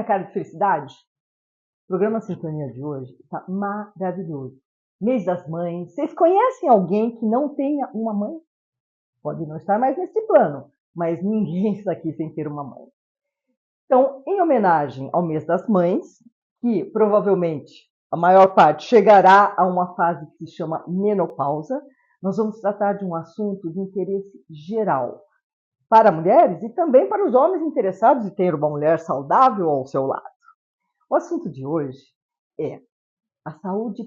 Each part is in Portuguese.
minha cara de felicidade? O programa Sintonia de hoje está maravilhoso. Mês das Mães. Vocês conhecem alguém que não tenha uma mãe? Pode não estar mais nesse plano, mas ninguém está aqui sem ter uma mãe. Então, em homenagem ao Mês das Mães, que provavelmente a maior parte chegará a uma fase que se chama menopausa, nós vamos tratar de um assunto de interesse geral para mulheres e também para os homens interessados em ter uma mulher saudável ao seu lado. O assunto de hoje é a saúde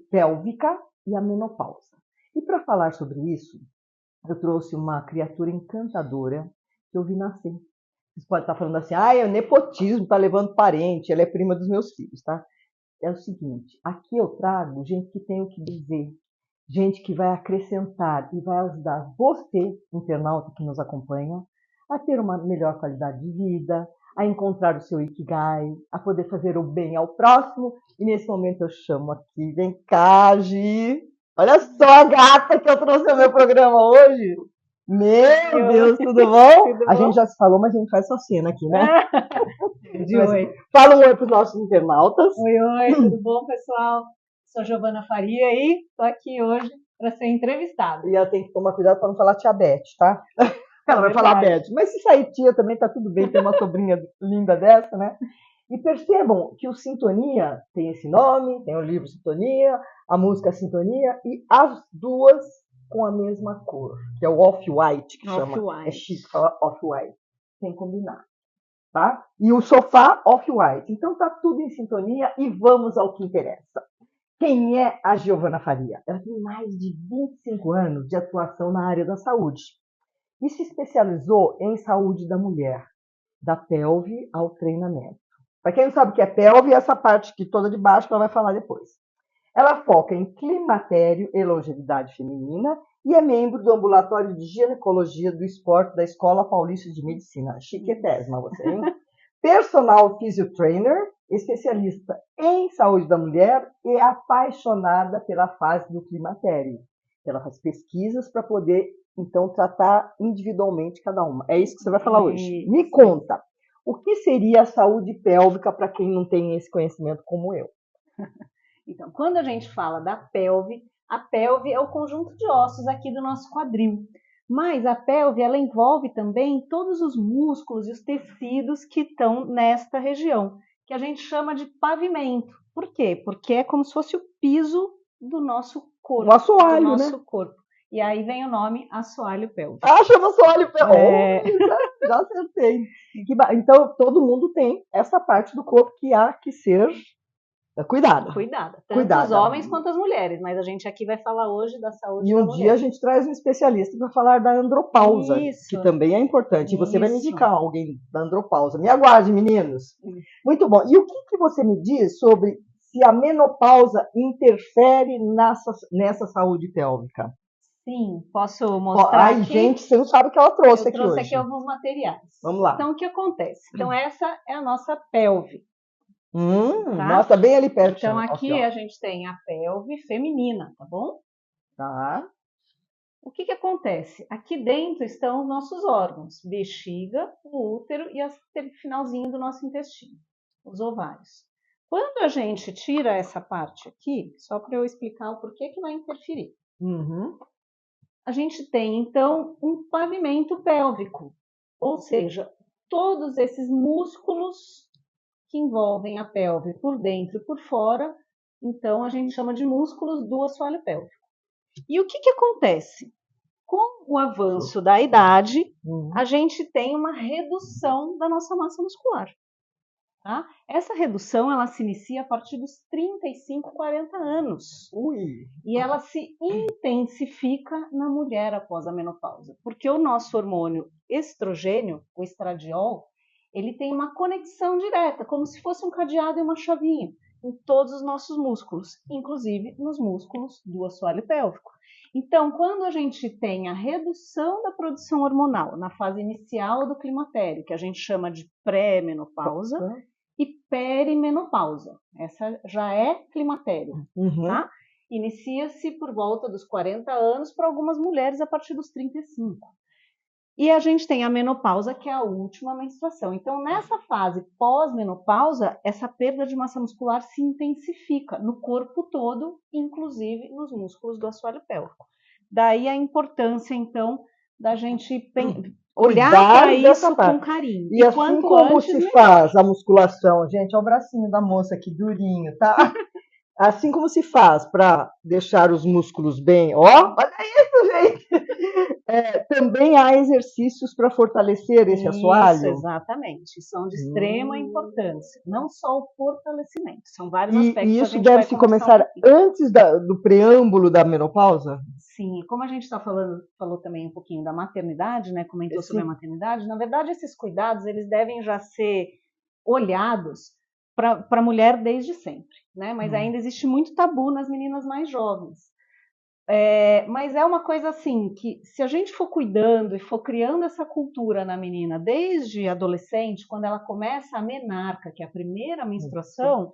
pélvica e a menopausa. E para falar sobre isso, eu trouxe uma criatura encantadora que eu vi nascer. Vocês podem estar falando assim, é nepotismo, está levando parente, ela é prima dos meus filhos, tá? É o seguinte, aqui eu trago gente que tem o que dizer, gente que vai acrescentar e vai ajudar você, internauta que nos acompanha, a ter uma melhor qualidade de vida, a encontrar o seu Ikigai, a poder fazer o bem ao próximo. E nesse momento eu chamo aqui, vem cá, Gi. Olha só a gata que eu trouxe ao meu programa hoje. Meu Deus, tudo bom? A gente já se falou, mas a gente faz só cena aqui, né? Oi. Fala um oi para os nossos internautas. Oi, tudo bom, pessoal? Sou Giovana Faria e estou aqui hoje para ser entrevistada. E eu tenho que tomar cuidado para não falar tia Beth, tá? Ela vai falar Beth. Mas se sair tia também tá tudo bem, tem uma sobrinha linda dessa, né? E percebam que o Sintonia tem esse nome, tem o livro Sintonia, a música Sintonia, e as duas com a mesma cor, que é o off-white, que chama. É chique falar off-white. Tem que combinar, tá? E o sofá off-white. Então tá tudo em sintonia e vamos ao que interessa. Quem é a Giovana Faria? Ela tem mais de 25 anos de atuação na área da saúde e se especializou em saúde da mulher, da pelve ao treinamento. Para quem não sabe o que é pelve, é essa parte aqui toda de baixo que ela vai falar depois. Ela foca em climatério e longevidade feminina e é membro do ambulatório de ginecologia do esporte da Escola Paulista de Medicina. Chiquetésima você, hein? Personal physiotrainer, especialista em saúde da mulher e apaixonada pela fase do climatério. Ela faz pesquisas para poder, então, tratar individualmente cada uma. É isso que você vai falar hoje. Me conta, o que seria a saúde pélvica para quem não tem esse conhecimento como eu? Então, quando a gente fala da pelve, a pelve é o conjunto de ossos aqui do nosso quadril. Mas a pelve, ela envolve também todos os músculos e os tecidos que estão nesta região, que a gente chama de pavimento. Por quê? Porque é como se fosse o piso do nosso corpo. O assoalho, do nosso corpo. E aí vem o nome assoalho pélvico. Chama assoalho pélvico. Já acertei. Então, todo mundo tem essa parte do corpo que há que ser cuidada. Tanto os homens quanto as mulheres, mas a gente aqui vai falar hoje da saúde da mulher. E um dia a gente traz um especialista para falar da andropausa, que também é importante. E você vai me indicar alguém da andropausa. Me aguarde, meninos. Muito bom. E o que você me diz sobre se a menopausa interfere nessa saúde pélvica? Sim, posso mostrar aqui? Gente, você não sabe o que ela trouxe aqui hoje. Eu trouxe aqui alguns materiais. Vamos lá. Então, o que acontece? Então, essa é a nossa pelve. Tá? Nossa, bem ali perto. Então, aqui a gente tem a pelve feminina, tá bom? Tá. O que acontece? Aqui dentro estão os nossos órgãos, bexiga, o útero e o finalzinho do nosso intestino, os ovários. Quando a gente tira essa parte aqui, só para eu explicar o porquê que vai interferir. A gente tem, então, um pavimento pélvico, ou seja, todos esses músculos que envolvem a pelve por dentro e por fora, então a gente chama de músculos do assoalho pélvico. E o que acontece? Com o avanço da idade, a gente tem uma redução da nossa massa muscular. Tá? Essa redução ela se inicia a partir dos 35, 40 anos. E ela se intensifica na mulher após a menopausa. Porque o nosso hormônio estrogênio, o estradiol, ele tem uma conexão direta, como se fosse um cadeado e uma chavinha, em todos os nossos músculos, inclusive nos músculos do assoalho pélvico. Então, quando a gente tem a redução da produção hormonal na fase inicial do climatério, que a gente chama de pré-menopausa, e perimenopausa, essa já é climatério, tá? Inicia-se por volta dos 40 anos para algumas mulheres a partir dos 35. E a gente tem a menopausa, que é a última menstruação. Então, nessa fase pós-menopausa, essa perda de massa muscular se intensifica no corpo todo, inclusive nos músculos do assoalho pélvico. Daí a importância, então, da gente olhar para isso com carinho. E assim como se faz a musculação, gente, olha o bracinho da moça aqui durinho, tá? Assim como se faz para deixar os músculos bem, ó, olha isso, gente! Também há exercícios para fortalecer esse assoalho? Isso, exatamente. São de extrema importância. Não só o fortalecimento, são vários aspectos. E isso deve se começar antes do preâmbulo da menopausa? Sim, como a gente falou também um pouquinho da maternidade, né? Comentou sobre a maternidade. Na verdade, esses cuidados eles devem já ser olhados para a mulher desde sempre, né? Mas ainda existe muito tabu nas meninas mais jovens. Mas é uma coisa assim, que se a gente for cuidando e for criando essa cultura na menina desde adolescente, quando ela começa a menarca, que é a primeira menstruação,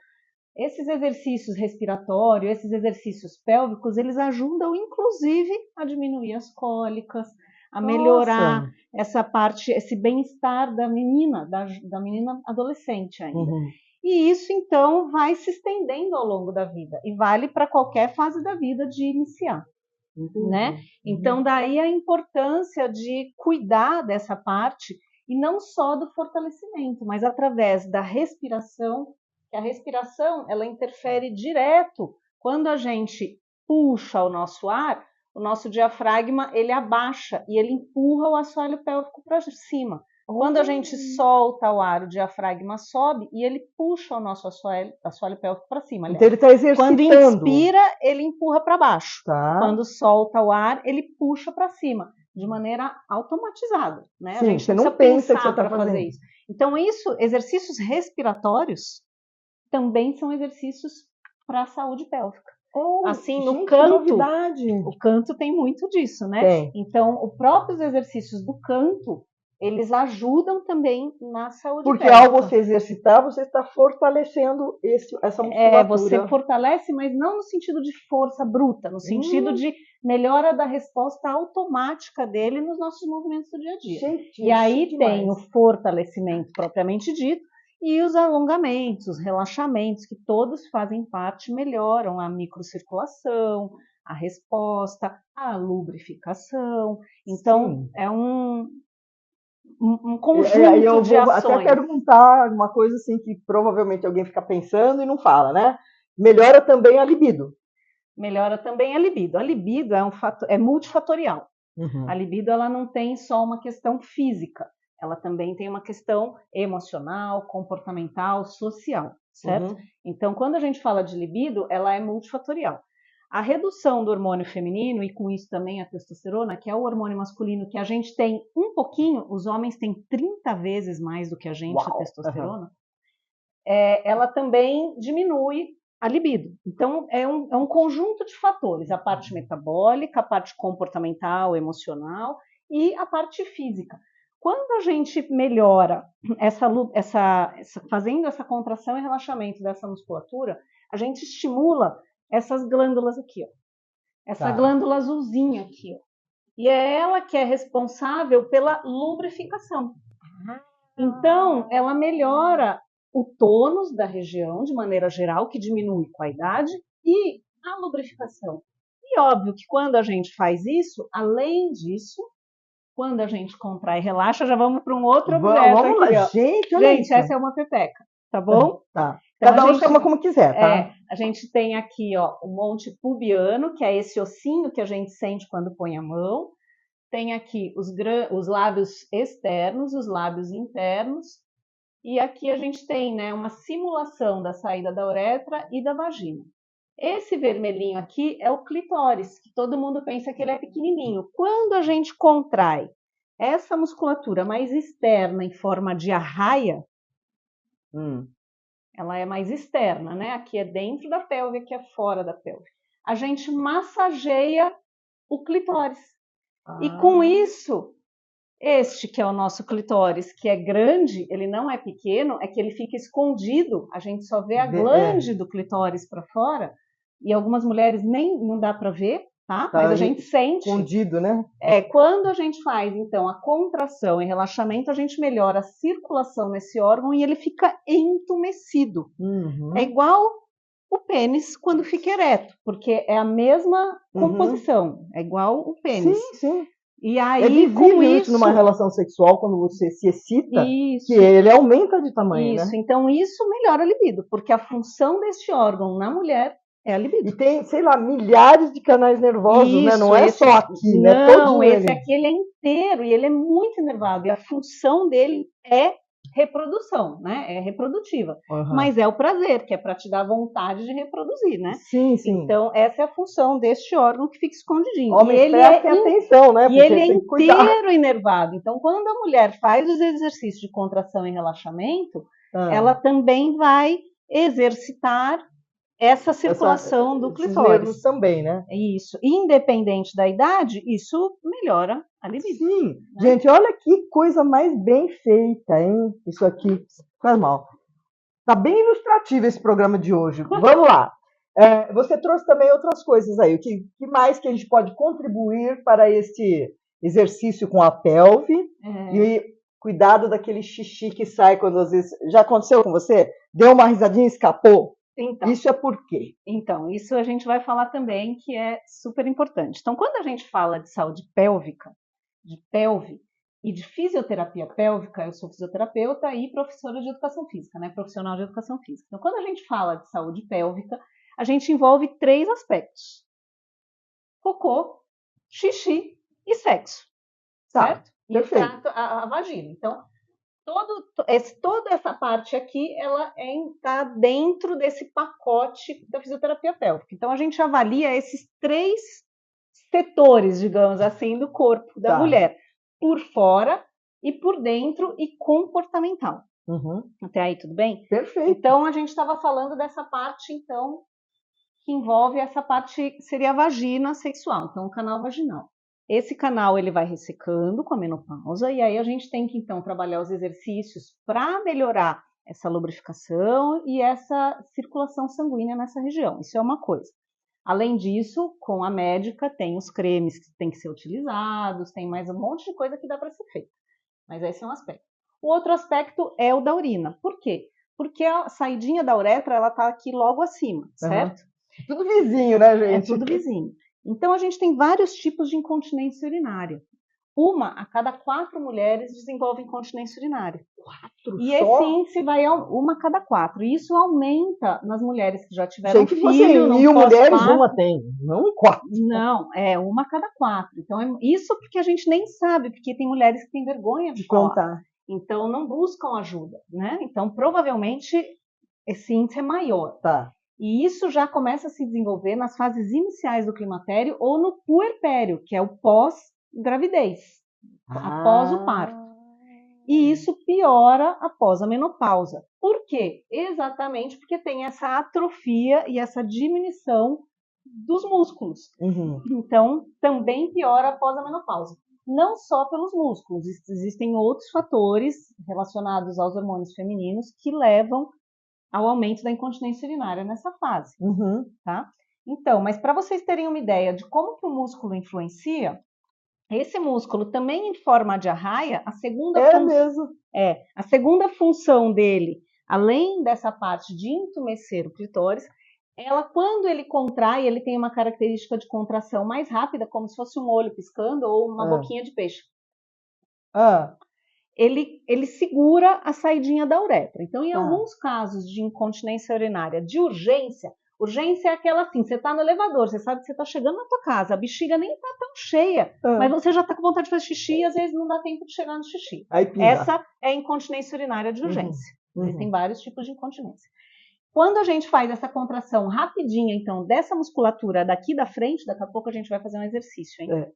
esses exercícios respiratórios, esses exercícios pélvicos, eles ajudam inclusive a diminuir as cólicas, a melhorar essa parte, esse bem-estar da menina adolescente ainda. E isso, então, vai se estendendo ao longo da vida e vale para qualquer fase da vida de iniciar, né? Então, daí a importância de cuidar dessa parte e não só do fortalecimento, mas através da respiração, que a respiração, ela interfere direto. Quando a gente puxa o nosso ar, o nosso diafragma, ele abaixa e ele empurra o assoalho pélvico para cima. Quando a gente solta o ar, o diafragma sobe e ele puxa o nosso assoalho pélvico para cima. Então ele está exercitando. Quando inspira, ele empurra para baixo. Tá. Quando solta o ar, ele puxa para cima, de maneira automatizada, né? Sim, a gente você não pensa que você está fazendo fazer isso. Então, exercícios respiratórios também são exercícios para a saúde pélvica. Assim, no canto, o canto tem muito disso, né? Tem. Então, os próprios exercícios do canto, eles ajudam também na saúde pélvica. Porque ao você exercitar, você está fortalecendo essa musculatura. Você fortalece, mas não no sentido de força bruta, no sentido de melhora da resposta automática dele nos nossos movimentos do dia a dia. Gente, e aí tem o fortalecimento propriamente dito, e os alongamentos, os relaxamentos, que todos fazem parte, melhoram a microcirculação, a resposta, a lubrificação. Então, é um conjunto eu de ações. Até perguntar uma coisa assim que provavelmente alguém fica pensando e não fala, né? Melhora também a libido. Melhora também a libido. A libido é multifatorial. A libido ela não tem só uma questão física. Ela também tem uma questão emocional, comportamental, social, certo? Então, quando a gente fala de libido, ela é multifatorial. A redução do hormônio feminino, e com isso também a testosterona, que é o hormônio masculino, que a gente tem um pouquinho, os homens têm 30 vezes mais do que a gente, a testosterona, ela também diminui a libido. Então, é um conjunto de fatores, a parte metabólica, a parte comportamental, emocional e a parte física. Quando a gente melhora fazendo essa contração e relaxamento dessa musculatura, a gente estimula essas glândulas aqui, ó. Essa glândula azulzinha aqui, ó. E é ela que é responsável pela lubrificação. Então, ela melhora o tônus da região, de maneira geral, que diminui com a idade, e a lubrificação. E óbvio que quando a gente faz isso, além disso, quando a gente contrai e relaxa, já vamos para um outro objeto vamos aqui. Lá. Ó. Gente, essa é uma pepeca, tá bom? Tá. Então, cada um chama como quiser, tá? A gente tem aqui, ó, o monte pubiano, que é esse ossinho que a gente sente quando põe a mão. Tem aqui os lábios externos, os lábios internos. E aqui a gente tem, né, uma simulação da saída da uretra e da vagina. Esse vermelhinho aqui é o clitóris, que todo mundo pensa que ele é pequenininho. Quando a gente contrai essa musculatura mais externa em forma de arraia, ela é mais externa, né? Aqui é dentro da pelve, aqui é fora da pelve. A gente massageia o clitóris. E com isso, este que é o nosso clitóris, que é grande, ele não é pequeno, é que ele fica escondido, a gente só vê a glande do clitóris para fora, e algumas mulheres nem não dá para ver, tá? Tá Mas a ali gente sente. escondido, né? Quando a gente faz, então, a contração e relaxamento, a gente melhora a circulação nesse órgão e ele fica entumecido. É igual o pênis quando fica ereto, porque é a mesma composição, é igual o pênis. Sim, sim. E aí, é visível isso numa relação sexual, quando você se excita, que ele aumenta de tamanho, isso, né? Então isso melhora a libido, porque a função deste órgão na mulher é a libido. E tem, sei lá, milhares de canais nervosos, né? Não é só aqui, né? Não, esse aqui ele é inteiro e ele é muito inervado. E a função dele é reprodução, né? É reprodutiva. Mas é o prazer, que é para te dar vontade de reproduzir, né? Sim, sim. Então, essa é a função deste órgão que fica escondidinho. Homens, prestem atenção, né? E ele é inteiro inervado. Então, quando a mulher faz os exercícios de contração e relaxamento, ela também vai exercitar essa circulação do clitóris. Nervos também, né? Isso. Independente da idade, isso melhora a libido. Sim. Né? Gente, olha que coisa mais bem feita, hein? Isso aqui faz mal. Tá bem ilustrativo esse programa de hoje. Vamos lá. Você trouxe também outras coisas aí. O que mais que a gente pode contribuir para este exercício com a pelve? E cuidado daquele xixi que sai quando às vezes... Já aconteceu com você? Deu uma risadinha e escapou? Então, isso é por quê? Então, isso a gente vai falar também, que é super importante. Então, quando a gente fala de saúde pélvica, de pelve e de fisioterapia pélvica, eu sou fisioterapeuta e professora de educação física, né? Profissional de educação física. Então, quando a gente fala de saúde pélvica, a gente envolve 3 aspectos: cocô, xixi e sexo. Certo? Perfeito. E a vagina. Então, toda essa parte aqui, ela está dentro desse pacote da fisioterapia pélvica. Então, a gente avalia esses 3 setores, digamos assim, do corpo da mulher. Por fora e por dentro e comportamental. Até aí, tudo bem? Perfeito. Então, a gente estava falando dessa parte, então, que envolve essa parte, que seria a vagina sexual. Então, o canal vaginal. Esse canal ele vai ressecando com a menopausa e aí a gente tem que então trabalhar os exercícios para melhorar essa lubrificação e essa circulação sanguínea nessa região. Isso é uma coisa. Além disso, com a médica tem os cremes que têm que ser utilizados, tem mais um monte de coisa que dá para ser feita. Mas esse é um aspecto. O outro aspecto é o da urina. Por quê? Porque a saidinha da uretra ela está aqui logo acima, certo? Tudo vizinho, né, gente? É tudo vizinho. Então, a gente tem vários tipos de incontinência urinária. 1 a cada 4 mulheres desenvolve incontinência urinária. 4 e só? esse índice vai a 1 a cada 4. E isso aumenta nas mulheres que já tiveram filho. Assim, 1000 mulheres, 1 tem, não 4. Não, é 1 a cada 4. Então, isso porque a gente nem sabe, porque tem mulheres que têm vergonha de contar. Então, não buscam ajuda, né? Então, provavelmente, esse índice é maior. E isso já começa a se desenvolver nas fases iniciais do climatério ou no puerpério, que é o pós-gravidez, após o parto. E isso piora após a menopausa. Por quê? Exatamente porque tem essa atrofia e essa diminuição dos músculos. Então, também piora após a menopausa. Não só pelos músculos, existem outros fatores relacionados aos hormônios femininos que levam ao aumento da incontinência urinária nessa fase, tá? Então, mas para vocês terem uma ideia de como que o músculo influencia, esse músculo também em forma de arraia, a segunda função dele, além dessa parte de entumecer o clitóris, ela, quando ele contrai, ele tem uma característica de contração mais rápida, como se fosse um olho piscando ou uma boquinha de peixe. Ele segura a saidinha da uretra. Então, em alguns casos de incontinência urinária de urgência é aquela assim, você está no elevador, você sabe que você está chegando na tua casa, a bexiga nem está tão cheia, mas você já está com vontade de fazer xixi e às vezes não dá tempo de chegar no xixi. Essa é a incontinência urinária de urgência. Existem vários tipos de incontinência. Quando a gente faz essa contração rapidinha, então, dessa musculatura daqui da frente, daqui a pouco a gente vai fazer um exercício, hein?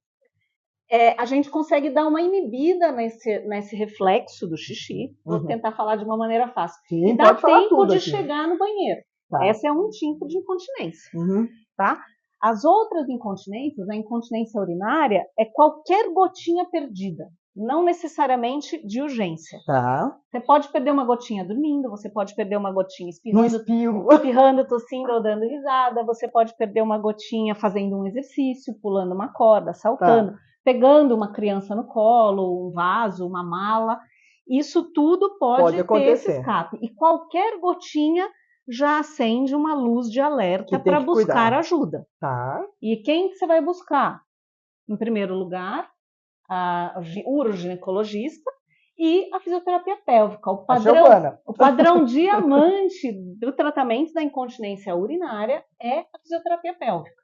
A gente consegue dar uma inibida nesse reflexo do xixi. Vou tentar falar de uma maneira fácil. E dá tempo de chegar no banheiro. Esse é um tipo de incontinência. Tá? As outras incontinências, a incontinência urinária é qualquer gotinha perdida, não necessariamente de urgência. Tá. Você pode perder uma gotinha dormindo, você pode perder uma gotinha No espirrando, espirrando, tossindo ou dando risada, você pode perder uma gotinha fazendo um exercício, pulando uma corda, saltando, pegando uma criança no colo, um vaso, uma mala. Isso tudo pode ter esse escape. E qualquer gotinha já acende uma luz de alerta para buscar ajuda. Tá. E quem que você vai buscar? Em primeiro lugar, o uroginecologista e a fisioterapia pélvica. O padrão diamante do tratamento da incontinência urinária é a fisioterapia pélvica.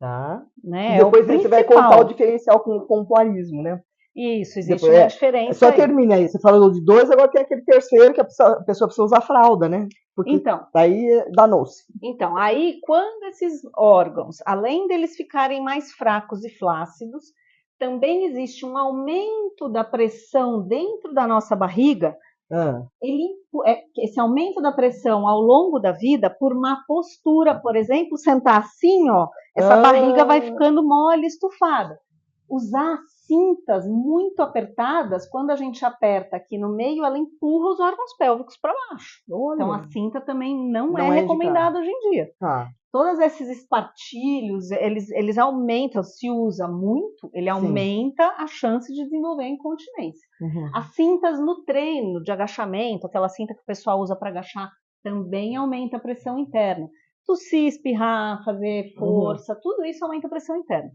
Tá. Né? E depois você vai contar o diferencial com o pompoarismo, né? Isso, existe uma diferença. Só termina aí. Você falou de 2, agora tem aquele terceiro que a pessoa precisa usar fralda, né? Porque então, daí danou-se. Então, aí quando esses órgãos, além deles ficarem mais fracos e flácidos, também existe um aumento da pressão dentro da nossa barriga. Esse aumento da pressão ao longo da vida, por má postura, por exemplo, sentar assim, ó, essa barriga vai ficando mole, estufada. Usar cintas muito apertadas, quando a gente aperta aqui no meio, ela empurra os órgãos pélvicos para baixo. Olha. Então a cinta também não é recomendada hoje em dia. Todos esses espartilhos, eles aumentam, se usa muito, ele aumenta a chance de desenvolver incontinência. As cintas no treino de agachamento, aquela cinta que o pessoal usa para agachar, também aumenta a pressão interna. Tossir, espirrar, fazer força, tudo isso aumenta a pressão interna.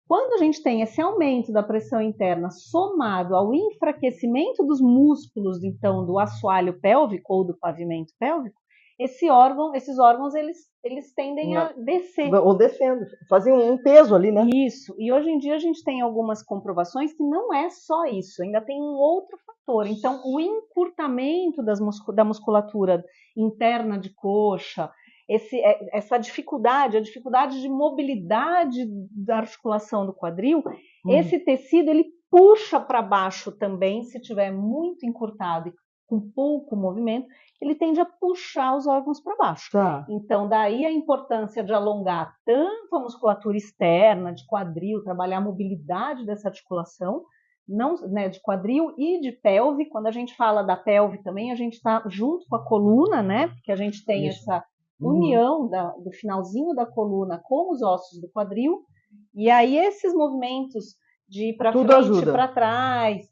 Quando a gente tem esse aumento da pressão interna somado ao enfraquecimento dos músculos, então, do assoalho pélvico ou do pavimento pélvico, esses órgãos, eles tendem a descer. Ou descendo, fazem um peso ali, né? Isso, e hoje em dia a gente tem algumas comprovações que não é só isso, ainda tem um outro fator. Então, o encurtamento da musculatura interna de coxa, essa dificuldade, a dificuldade de mobilidade da articulação do quadril, esse tecido ele puxa para baixo também, se tiver muito encurtado e com pouco movimento, ele tende a puxar os órgãos para baixo. Então, daí a importância de alongar tanto a musculatura externa, de quadril, trabalhar a mobilidade dessa articulação, não, né, de quadril e de pelve. Quando a gente fala da pelve também, a gente está junto com a coluna, né? Porque a gente tem essa união do finalzinho da coluna com os ossos do quadril, e aí esses movimentos de ir para frente e para trás,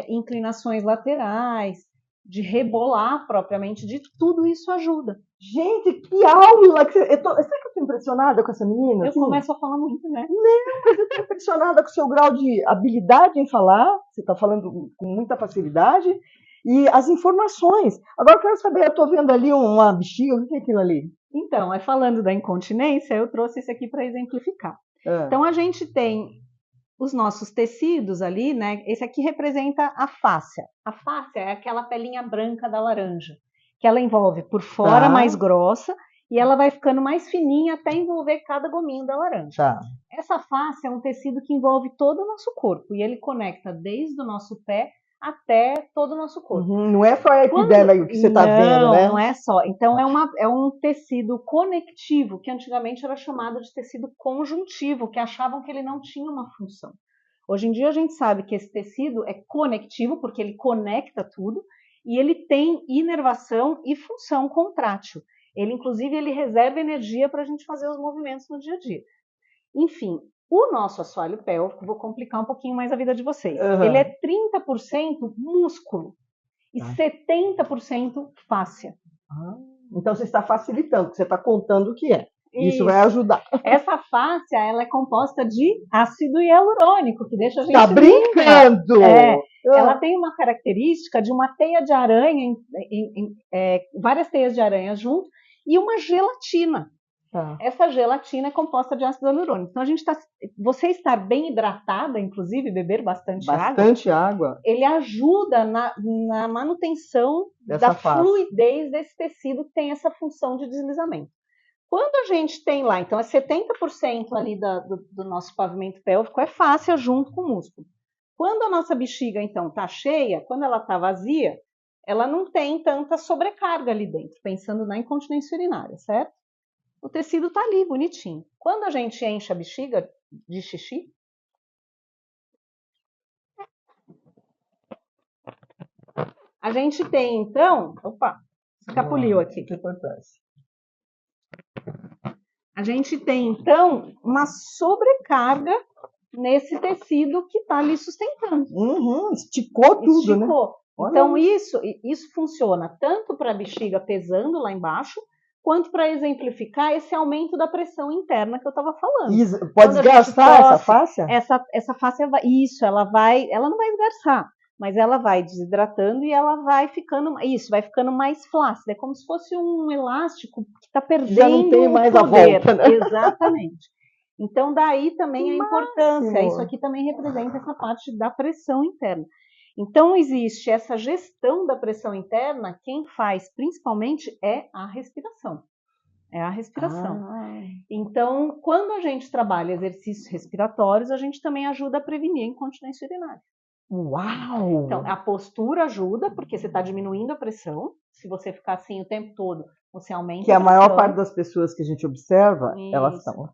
inclinações laterais, de rebolar propriamente, de tudo isso ajuda. Gente, que aula! Será que eu estou impressionada com essa menina? Eu começo a falar muito, né? Não, mas eu estou impressionada com o seu grau de habilidade em falar, você está falando com muita facilidade, e as informações. Agora eu quero saber, eu estou vendo ali uma bexiga, o que é aquilo ali? Então, falando da incontinência, eu trouxe esse aqui para exemplificar. Então, a gente tem os nossos tecidos ali, né? Esse aqui representa a fáscia. A fáscia é aquela pelinha branca da laranja, que ela envolve por fora mais grossa e ela vai ficando mais fininha até envolver cada gominho da laranja. Essa fáscia é um tecido que envolve todo o nosso corpo e ele conecta desde o nosso pé até todo o nosso corpo. Não é só a epiderme que você está vendo, né? Não é só. Então, é um tecido conectivo, que antigamente era chamado de tecido conjuntivo, que achavam que ele não tinha uma função. Hoje em dia, a gente sabe que esse tecido é conectivo, porque ele conecta tudo, e ele tem inervação e função contrátil. Inclusive, ele reserva energia para a gente fazer os movimentos no dia a dia. Enfim, o nosso assoalho pélvico, vou complicar um pouquinho mais a vida de vocês, ele é 30% músculo e 70% fáscia. Então você está facilitando, você está contando o que é. Isso vai ajudar. Essa fáscia, ela é composta de ácido hialurônico, que deixa a gente... Tá brincando! Ela tem uma característica de uma teia de aranha, várias teias de aranha junto, e uma gelatina. Essa gelatina é composta de ácido hialurônico. Então, você estar bem hidratada, inclusive, beber bastante água, ele ajuda na manutenção da fluidez desse tecido que tem essa função de deslizamento. Quando a gente tem lá, então é 70% ali do nosso pavimento pélvico é fáscia junto com o músculo. Quando a nossa bexiga, então, está cheia, quando ela está vazia, ela não tem tanta sobrecarga ali dentro, pensando na incontinência urinária, certo? O tecido tá ali, bonitinho. Quando a gente enche a bexiga de xixi, a gente tem, então... Opa, escapuliu aqui. Que acontece? A gente tem, então, uma sobrecarga nesse tecido que está ali sustentando. Esticou tudo, né? Então, isso funciona tanto para a bexiga pesando lá embaixo, quanto para exemplificar esse aumento da pressão interna que eu estava falando. Pode esgarçar essa fáscia? Essa fáscia, ela não vai esgarçar, mas ela vai desidratando e ela vai ficando, vai ficando mais flácida. É como se fosse um elástico que está perdendo já não tem mais o poder. A volta, né? Exatamente. Então, daí também a importância. Isso aqui também representa essa parte da pressão interna. Então, existe essa gestão da pressão interna, quem faz principalmente é a respiração. É a respiração. Então, quando a gente trabalha exercícios respiratórios, a gente também ajuda a prevenir a incontinência urinária. Uau! Então, a postura ajuda, porque você está diminuindo a pressão. Se você ficar assim o tempo todo, você aumenta a pressão. Que a maior parte das pessoas que a gente observa, elas estão...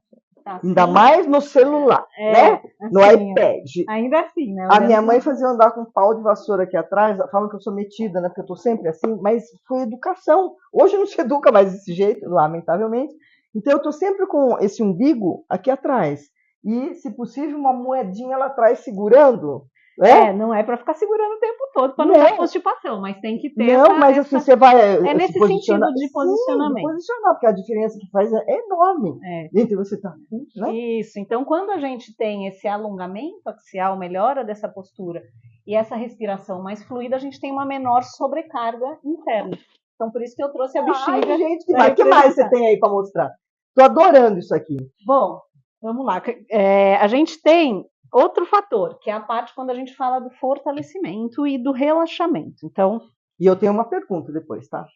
Assim, ainda mais no celular, né? Assim, no iPad. Ainda assim, né? A minha mãe fazia andar com um pau de vassoura aqui atrás, falam que eu sou metida, né? Porque eu tô sempre assim, mas foi educação. Hoje não se educa mais desse jeito, lamentavelmente. Então eu tô sempre com esse umbigo aqui atrás. E, se possível, uma moedinha lá atrás segurando. Né? Não é para ficar segurando o tempo todo para não dar constipação, mas tem que ter mas assim, você vai nesse sentido de posicionamento. Sim, posicionar, porque a diferença que faz é enorme. Entre você tá, né? Isso, então quando a gente tem esse alongamento axial, melhora dessa postura e essa respiração mais fluida, a gente tem uma menor sobrecarga interna. Então por isso que eu trouxe a bexiga. Gente, que mais você tem aí para mostrar? Tô adorando isso aqui. Bom, vamos lá. A gente tem outro fator, que é a parte quando a gente fala do fortalecimento e do relaxamento. Então, e eu tenho uma pergunta depois, tá?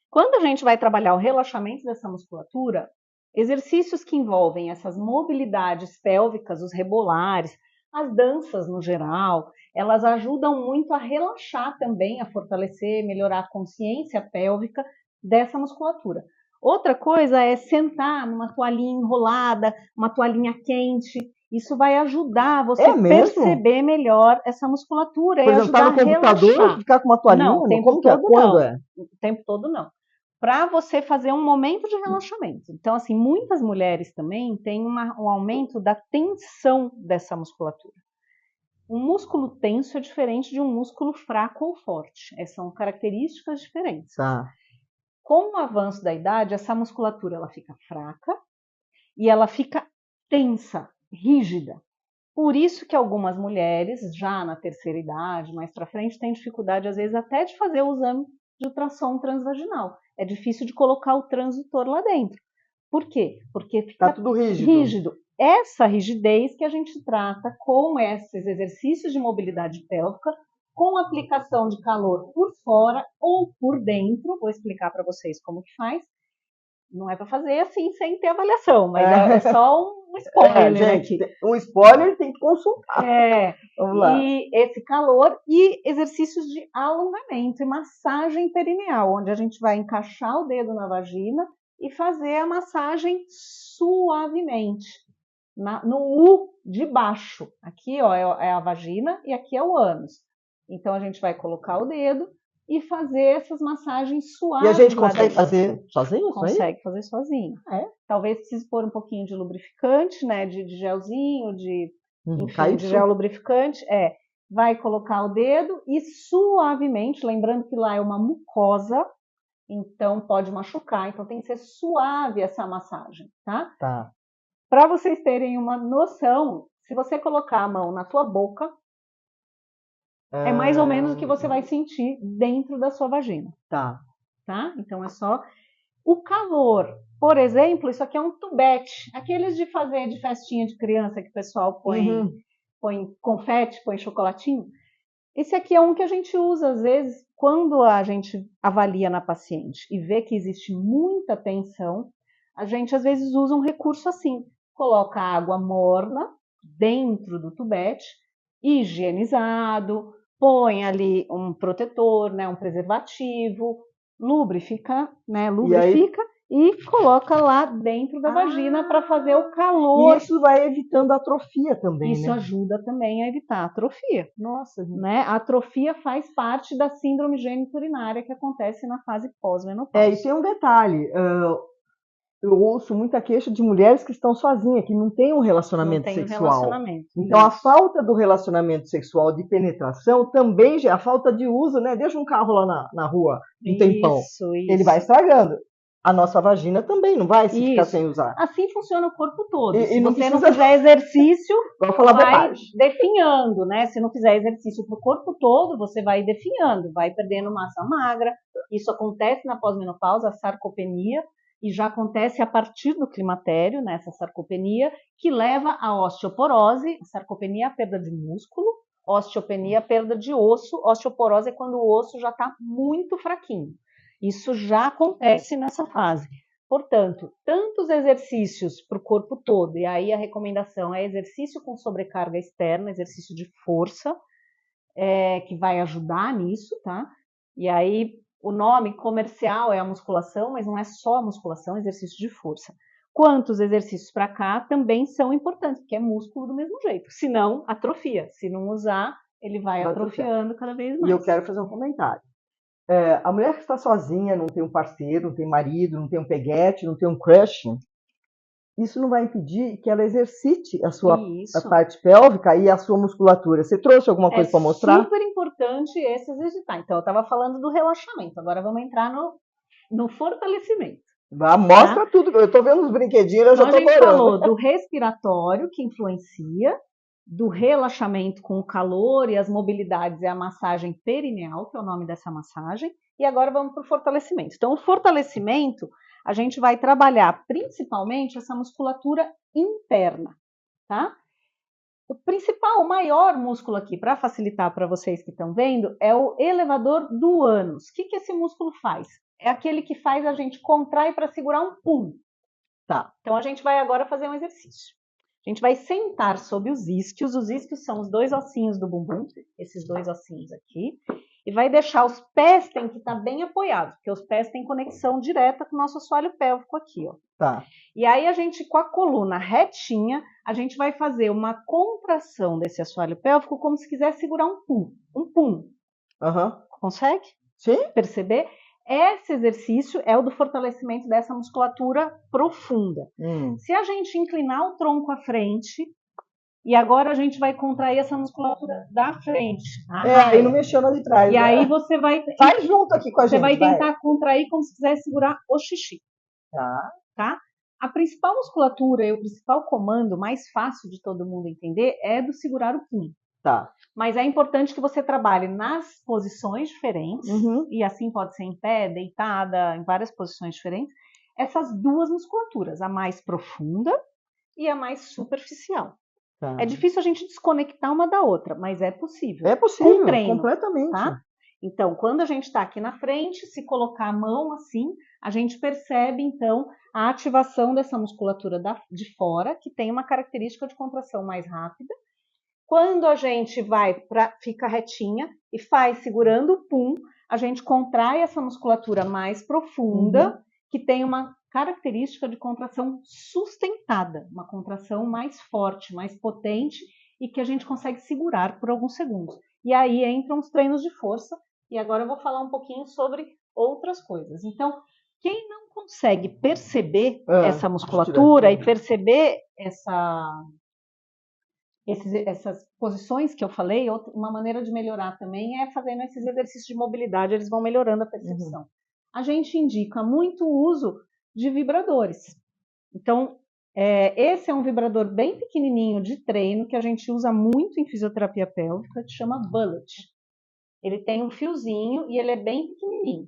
Quando a gente vai trabalhar o relaxamento dessa musculatura, exercícios que envolvem essas mobilidades pélvicas, os rebolares, as danças no geral, elas ajudam muito a relaxar também, a fortalecer, melhorar a consciência pélvica dessa musculatura. Outra coisa é sentar numa toalhinha enrolada, uma toalhinha quente. Isso vai ajudar você a perceber melhor essa musculatura. Por exemplo, tá no computador, ficar com uma toalhinha? Não, o tempo todo não. O tempo todo não. Para você fazer um momento de relaxamento. Então, assim, muitas mulheres também têm um aumento da tensão dessa musculatura. Um músculo tenso é diferente de um músculo fraco ou forte. São características diferentes. Tá. Com o avanço da idade, essa musculatura ela fica fraca e ela fica tensa, rígida. Por isso que algumas mulheres, já na terceira idade, mais para frente, têm dificuldade, às vezes, até de fazer o exame de ultrassom transvaginal. É difícil de colocar o transdutor lá dentro. Por quê? Porque fica tudo rígido. Essa rigidez que a gente trata com esses exercícios de mobilidade pélvica, com aplicação de calor por fora ou por dentro. Vou explicar para vocês como que faz. Não é para fazer assim sem ter avaliação, mas é só um spoiler, gente, aqui. Um spoiler tem que consultar. Vamos lá. E esse calor e exercícios de alongamento e massagem perineal, onde a gente vai encaixar o dedo na vagina e fazer a massagem suavemente, no U de baixo. Aqui ó, é a vagina e aqui é o ânus. Então a gente vai colocar o dedo e fazer essas massagens suaves. E a gente consegue fazer sozinho? Consegue fazer sozinho. Talvez precise pôr um pouquinho de lubrificante, né? De gelzinho, enfim, de gel lubrificante. Vai colocar o dedo e suavemente, lembrando que lá é uma mucosa, então pode machucar, então tem que ser suave essa massagem, tá? Tá. Para vocês terem uma noção, se você colocar a mão na tua boca, é mais ou menos o que você vai sentir dentro da sua vagina. Tá. Então é só o calor. Por exemplo, isso aqui é um tubete. Aqueles de fazer de festinha de criança que o pessoal põe confete, põe chocolatinho. Esse aqui é um que a gente usa às vezes quando a gente avalia na paciente e vê que existe muita tensão. A gente às vezes usa um recurso assim. Coloca água morna dentro do tubete, higienizado, põe ali um protetor, né, um preservativo, lubrifica, e coloca lá dentro da vagina para fazer o calor. E isso vai evitando a atrofia também, Isso né? ajuda também a evitar a atrofia. Nossa, gente. Né? A atrofia faz parte da síndrome gênito-urinária que acontece na fase pós-menopausa. E tem um detalhe, eu ouço muita queixa de mulheres que estão sozinhas, que não têm um relacionamento sexual. Então, a falta do relacionamento sexual de penetração também, a falta de uso, né? Deixa um carro lá na rua um tempão. Ele vai estragando. A nossa vagina também não vai se ficar sem usar. Assim funciona o corpo todo. Se não fizer exercício, vai bobagem. definhando, né? Se não fizer exercício para o corpo todo, você vai definhando, vai perdendo massa magra. Isso acontece na pós-menopausa, a sarcopenia, e já acontece a partir do climatério, né, essa sarcopenia, que leva à osteoporose. A sarcopenia é a perda de músculo, osteopenia é a perda de osso, osteoporose é quando o osso já está muito fraquinho. Isso já acontece nessa fase. Portanto, tantos exercícios para o corpo todo, e aí a recomendação é exercício com sobrecarga externa, exercício de força, que vai ajudar nisso, tá? E aí o nome comercial é a musculação, mas não é só a musculação, é exercício de força. Quantos exercícios para cá também são importantes, porque é músculo do mesmo jeito. Se não, atrofia. Se não usar, ele vai atrofiando cada vez mais. E eu quero fazer um comentário. A mulher que está sozinha, não tem um parceiro, não tem marido, não tem um peguete, não tem um crush, isso não vai impedir que ela exercite a sua parte pélvica e a sua musculatura. Você trouxe alguma coisa para mostrar? É super importante esse exercitar. Então, eu estava falando do relaxamento. Agora vamos entrar no fortalecimento. Mostra tudo. Eu estou vendo os brinquedinhos, eu já estou adorando. A gente falou do respiratório, que influencia, do relaxamento com o calor e as mobilidades e a massagem perineal, que é o nome dessa massagem. E agora vamos para o fortalecimento. Então, o fortalecimento, a gente vai trabalhar principalmente essa musculatura interna, tá? O maior músculo aqui, para facilitar para vocês que estão vendo, é o elevador do ânus. O que esse músculo faz? É aquele que faz a gente contrair para segurar um pum. Tá. Então, a gente vai agora fazer um exercício. A gente vai sentar sobre os isquios. Os isquios são os dois ossinhos do bumbum, esses dois ossinhos aqui. E vai deixar os pés, tem que estar bem apoiados, porque os pés têm conexão direta com o nosso assoalho pélvico aqui, ó. Tá. E aí a gente, com a coluna retinha, a gente vai fazer uma contração desse assoalho pélvico como se quisesse segurar um pum. Um pum. Consegue? Sim. Perceber? Esse exercício é o do fortalecimento dessa musculatura profunda. Se a gente inclinar o tronco à frente, e agora a gente vai contrair essa musculatura da frente. E não mexeu na de trás. E aí você vai... Faz junto aqui com a gente. Você vai tentar contrair como se quisesse segurar o xixi. Tá? A principal musculatura e o principal comando mais fácil de todo mundo entender é do segurar o pum. Tá. Mas é importante que você trabalhe nas posições diferentes, e assim pode ser em pé, deitada, em várias posições diferentes, essas duas musculaturas, a mais profunda e a mais superficial. Tá. É difícil a gente desconectar uma da outra, mas é possível. É possível, com treino, completamente. Tá? Então, quando a gente está aqui na frente, se colocar a mão assim, a gente percebe, então, a ativação dessa musculatura de fora, que tem uma característica de contração mais rápida. Quando a gente fica retinha e faz segurando o pum, a gente contrai essa musculatura mais profunda, que tem uma característica de contração sustentada, uma contração mais forte, mais potente e que a gente consegue segurar por alguns segundos. E aí entram os treinos de força, e agora eu vou falar um pouquinho sobre outras coisas. Então, quem não consegue perceber essa musculatura e perceber essas posições que eu falei, uma maneira de melhorar também é fazendo esses exercícios de mobilidade, eles vão melhorando a percepção. A gente indica muito o uso de vibradores. Então, esse é um vibrador bem pequenininho de treino que a gente usa muito em fisioterapia pélvica, que chama Bullet. Ele tem um fiozinho e ele é bem pequenininho.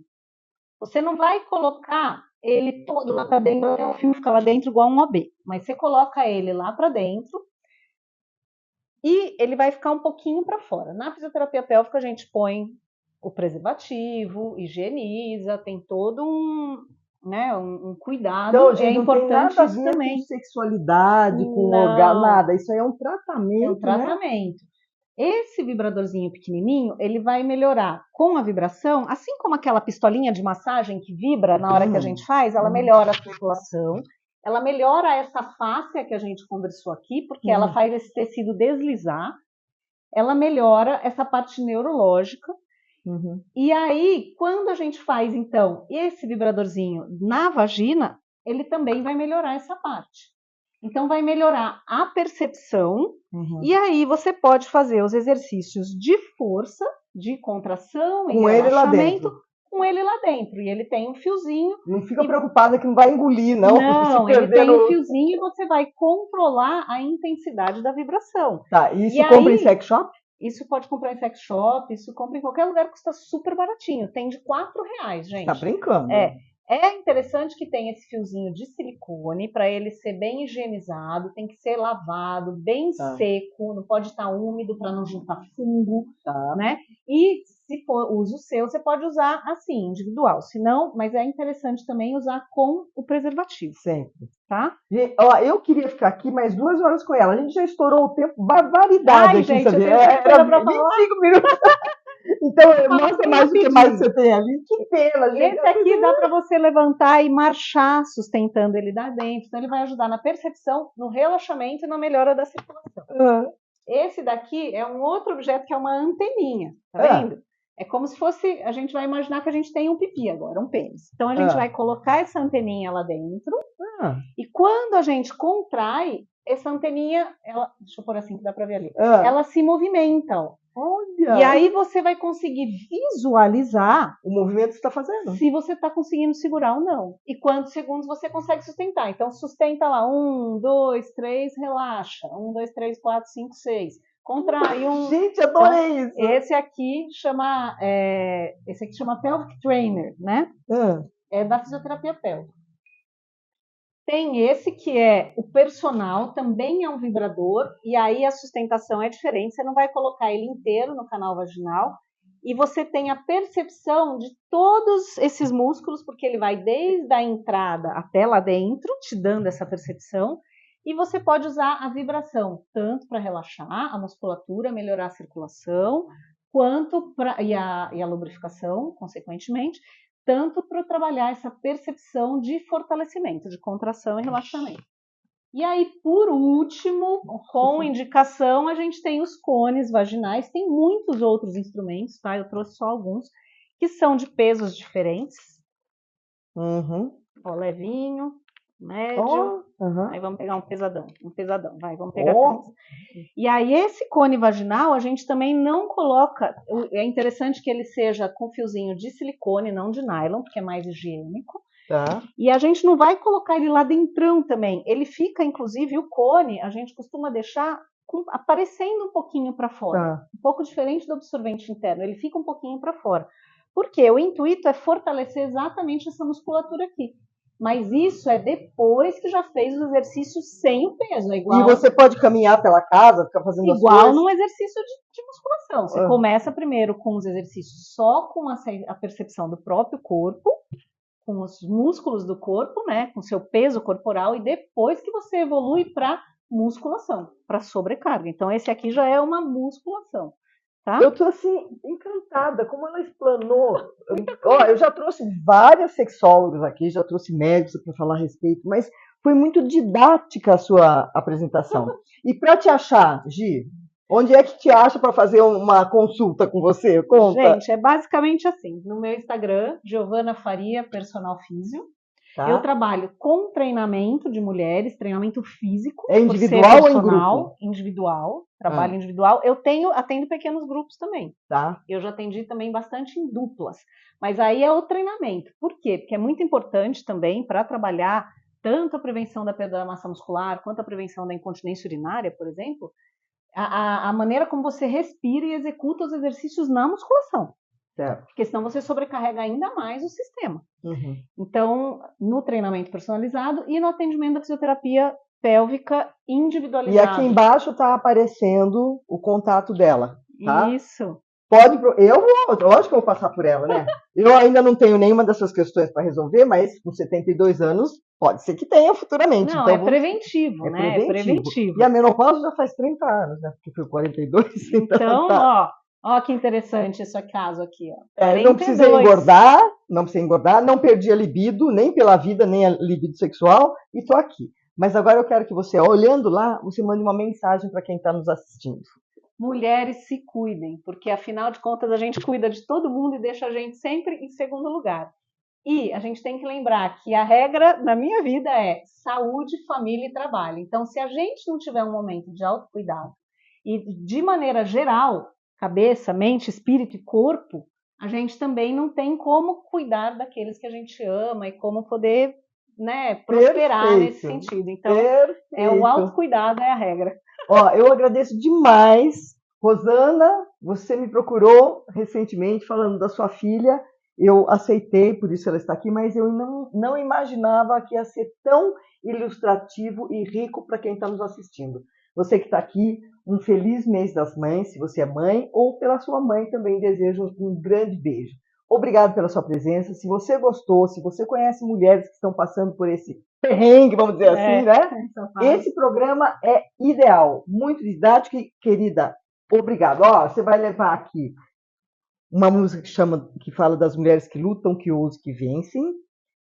Você não vai colocar ele todo lá para dentro, até o fio ficar lá dentro igual um OB, mas você coloca ele lá para dentro e ele vai ficar um pouquinho para fora. Na fisioterapia pélvica a gente põe o preservativo, higieniza, tem todo um cuidado. Então, gente, é importante não tem nada isso também. Com sexualidade, com orgasmo, nada. Isso aí é um tratamento. É um tratamento. Esse vibradorzinho pequenininho, ele vai melhorar com a vibração, assim como aquela pistolinha de massagem que vibra na hora que a gente faz, ela melhora a circulação, ela melhora essa fáscia que a gente conversou aqui, porque ela faz esse tecido deslizar, ela melhora essa parte neurológica. E aí, quando a gente faz, então, esse vibradorzinho na vagina, ele também vai melhorar essa parte. Então, vai melhorar a percepção, e aí você pode fazer os exercícios de força, de contração e relaxamento com ele lá dentro. E ele tem um fiozinho. Não fica preocupada que não vai engolir, não. Não, ele tem um fiozinho e você vai controlar a intensidade da vibração. Tá, e isso compra em sex shop? Isso pode comprar em sex shop, isso compra em qualquer lugar, custa super baratinho. Tem de R$4, gente. Tá brincando? É interessante que tenha esse fiozinho de silicone para ele ser bem higienizado, tem que ser lavado, bem seco, não pode estar úmido para não juntar fungo, né? E se for uso seu, você pode usar assim, individual. Se não, mas é interessante também usar com o preservativo. Sempre. Tá? E, ó, eu queria ficar aqui mais 2 horas com ela. A gente já estourou o tempo, barbaridade aqui, gente, sabia? Era 25 minutos. Então, mostra mais o que mais você tem ali. Que pena, gente. Esse aqui dá para você levantar e marchar sustentando ele lá dentro. Então, ele vai ajudar na percepção, no relaxamento e na melhora da circulação. Esse daqui é um outro objeto que é uma anteninha, tá vendo? É como se fosse, a gente vai imaginar que a gente tem um pipi agora, um pênis. Então, a gente vai colocar essa anteninha lá dentro. E quando a gente contrai, essa anteninha, deixa eu pôr assim que dá para ver ali. Ela se movimenta, ó. Olha. E aí você vai conseguir visualizar o movimento que você está fazendo. Se você está conseguindo segurar ou não. E quantos segundos você consegue sustentar. Então, sustenta lá. 1, 2, 3, relaxa. 1, 2, 3, 4, 5, 6. Contrai. Gente, adorei isso. Esse aqui chama Pelvic Trainer, né? É da fisioterapia pélvica. Tem esse que é o personal, também é um vibrador, e aí a sustentação é diferente, você não vai colocar ele inteiro no canal vaginal, e você tem a percepção de todos esses músculos, porque ele vai desde a entrada até lá dentro, te dando essa percepção, e você pode usar a vibração, tanto para relaxar a musculatura, melhorar a circulação, quanto e a lubrificação, consequentemente, tanto para trabalhar essa percepção de fortalecimento, de contração e relaxamento. E aí, por último, com indicação, a gente tem os cones vaginais, tem muitos outros instrumentos, tá? Eu trouxe só alguns, que são de pesos diferentes. Ó, levinho, médio, aí vamos pegar um pesadão, vamos pegar três. E aí esse cone vaginal a gente também não coloca, é interessante que ele seja com fiozinho de silicone, não de nylon, porque é mais higiênico. E a gente não vai colocar ele lá dentrão também, ele fica, inclusive, o cone a gente costuma deixar aparecendo um pouquinho para fora, um pouco diferente do absorvente interno, ele fica um pouquinho para fora. Por quê? O intuito é fortalecer exatamente essa musculatura aqui. Mas isso é depois que já fez os exercícios sem o peso. É igual, e você pode caminhar pela casa, ficar fazendo as coisas? Igual num exercício de musculação. Você começa primeiro com os exercícios só com a percepção do próprio corpo, com os músculos do corpo, né, com seu peso corporal, e depois que você evolui para musculação, para sobrecarga. Então esse aqui já é uma musculação. Tá? Eu tô assim, encantada, como ela explanou. Eu já trouxe vários sexólogos aqui, já trouxe médicos para falar a respeito, mas foi muito didática a sua apresentação. E para te achar, Gi, onde é que te acha para fazer uma consulta com você? Conta. Gente, é basicamente assim, no meu Instagram, Giovana Faria, Personal Físio. Eu trabalho com treinamento de mulheres, treinamento físico. É individual ou em grupo? Individual, trabalho individual. Atendo pequenos grupos também. Eu já atendi também bastante em duplas. Mas aí é o treinamento. Por quê? Porque é muito importante também para trabalhar tanto a prevenção da perda da massa muscular, quanto a prevenção da incontinência urinária, por exemplo, a maneira como você respira e executa os exercícios na musculação. Certo. Porque senão você sobrecarrega ainda mais o sistema. Então, no treinamento personalizado e no atendimento da fisioterapia pélvica individualizado. E aqui embaixo está aparecendo o contato dela, tá? Isso. Lógico que eu vou passar por ela, né? Eu ainda não tenho nenhuma dessas questões para resolver, mas com 72 anos Pode ser que tenha futuramente. Não, então é preventivo, né? É preventivo. E a menopausa já faz 30 anos, né? Porque foi 42. Então, tá. ó que interessante esse caso aqui, ó. Não precisa engordar, não perdi a libido, nem pela vida, nem a libido sexual, e estou aqui. Mas agora eu quero que você, olhando lá, você mande uma mensagem para quem está nos assistindo. Mulheres, se cuidem, porque afinal de contas a gente cuida de todo mundo e deixa a gente sempre em segundo lugar. E a gente tem que lembrar que a regra na minha vida é saúde, família e trabalho. Então, se a gente não tiver um momento de autocuidado e de maneira geral, cabeça, mente, espírito e corpo, a gente também não tem como cuidar daqueles que a gente ama e como poder, né, prosperar nesse sentido. Então, o autocuidado é a regra. Eu agradeço demais. Rosana, você me procurou recentemente falando da sua filha. Eu aceitei, por isso ela está aqui, mas eu não imaginava que ia ser tão ilustrativo e rico para quem está nos assistindo. Você que está aqui, um feliz mês das mães, se você é mãe, ou pela sua mãe também desejo um grande beijo. Obrigado pela sua presença. Se você gostou, se você conhece mulheres que estão passando por esse perrengue, vamos dizer assim, né? Esse programa é ideal, muito didático e, querida, obrigado. Você vai levar aqui uma música que fala das mulheres que lutam, que ousam, que vencem,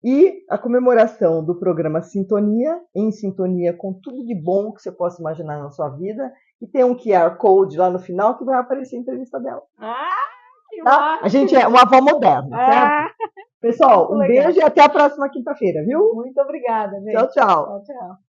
e a comemoração do programa Sintonia, em sintonia com tudo de bom que você possa imaginar na sua vida, e tem um QR Code lá no final que vai aparecer a entrevista dela. Que tá? A gente é uma avó moderna, certo? Pessoal, um beijo e até a próxima quinta-feira, viu? Muito obrigada, gente. Tchau, tchau. Tchau, tchau.